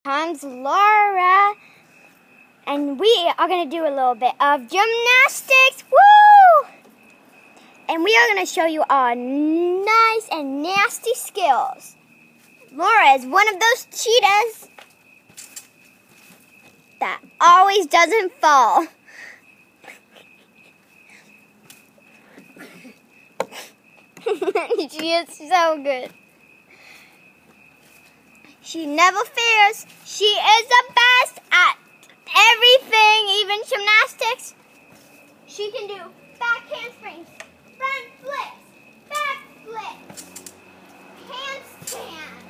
Comes Laura, and we are going to do a little bit of gymnastics. Woo! And we are going to show you our nice and nasty skills. Laura is one of those cheetahs that always doesn't fall. She is so good. She never fears. She is the best at everything, even gymnastics. She can do back handsprings, front flips, back flips, handstand,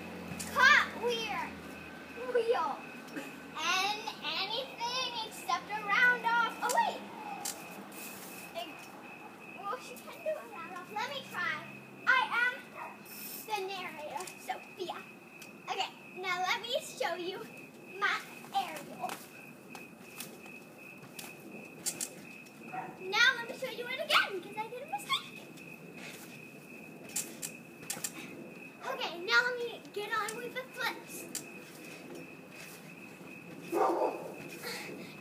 cartwheel, and anything except a round off. Oh wait. Well, she can do a round off. Let me try. I am the narrator, Sophia. Okay, now let me show you my aerial. Now let me show you it again because I did a mistake. Okay, now let me get on with the flips.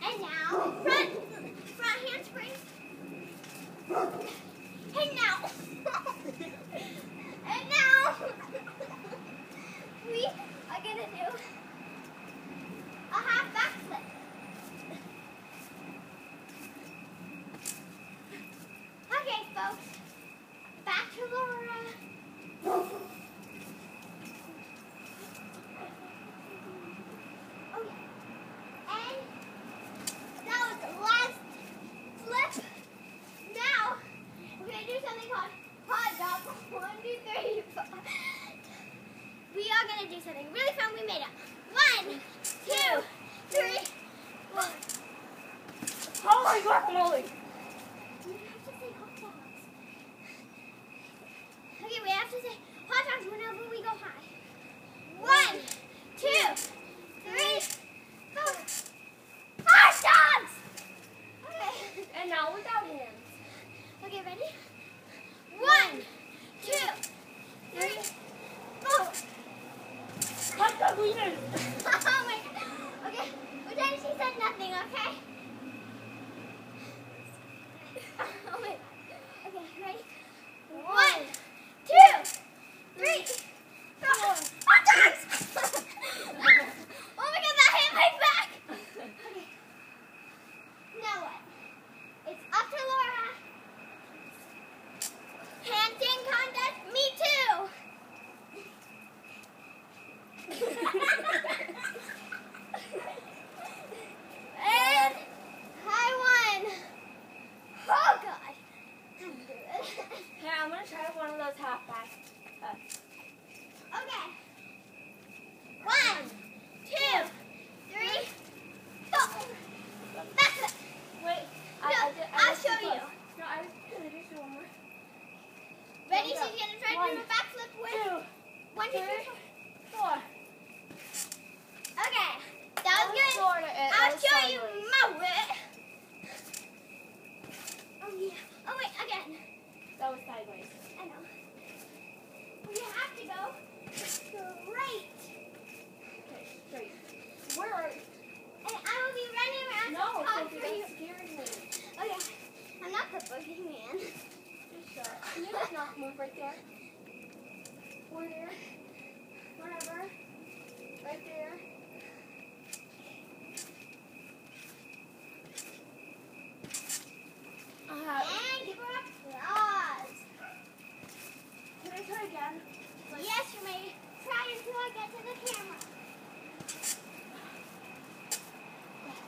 And now front handspring. And now we are gonna do a half backflip. Okay, folks, back to Laura. Okay, and that was the last flip. Now we're gonna do something called hot dog. 1, 2, 3, 4. We are going to do something really fun. We made up. 1, 2, 3, 4. Holy guacamole! We have to say hot dogs. Okay, we have to say hot dogs whenever we go high. 1, 2, 3, 4. Hot dogs! Okay. And now without hands. Okay, ready? 1, 2, 3, 4. Hot dog wieners! Oh my god. Okay, pretend she said nothing, okay? Oh my god. Okay, ready? 1, 2, 3, 4. Hot dogs! Oh my god, that hit my back! Okay. Now what? It's up to Laura. Handstand contest, me too! And I won. Oh god. I'm good. Yeah, I'm gonna try one of those half backs. Okay. 1, 2, 3, 4. That's it. Wait, I'll show you. No, I was gonna do one more. Ready? She's gonna try to do a backflip with 1, 2, 3, 4. 4. Okay. That was good. I'll show you it. Oh yeah. Oh wait, again. That was sideways. I know. We have to go straight. Okay, straight. Where are you? And I will be running around to talk Sophie, for you. that's scaring me. Okay. I'm not the boogeyman. Just shut. Can you just not move right there? Or there? Wherever. Right there. And give her applause. Can I try again? Yes, you may try until I get to the camera.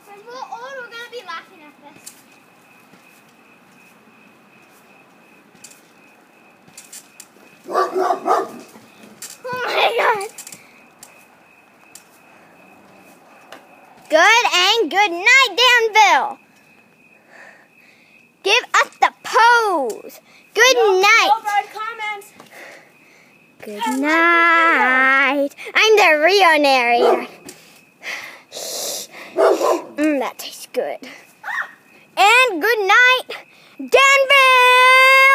When we're old, we're going to be laughing at this. Oh my god. Good and good night, Danville. Give us the pose. Good night. No bad comments. Good night. I'm the real narrator. That tastes good. And good night, Danville.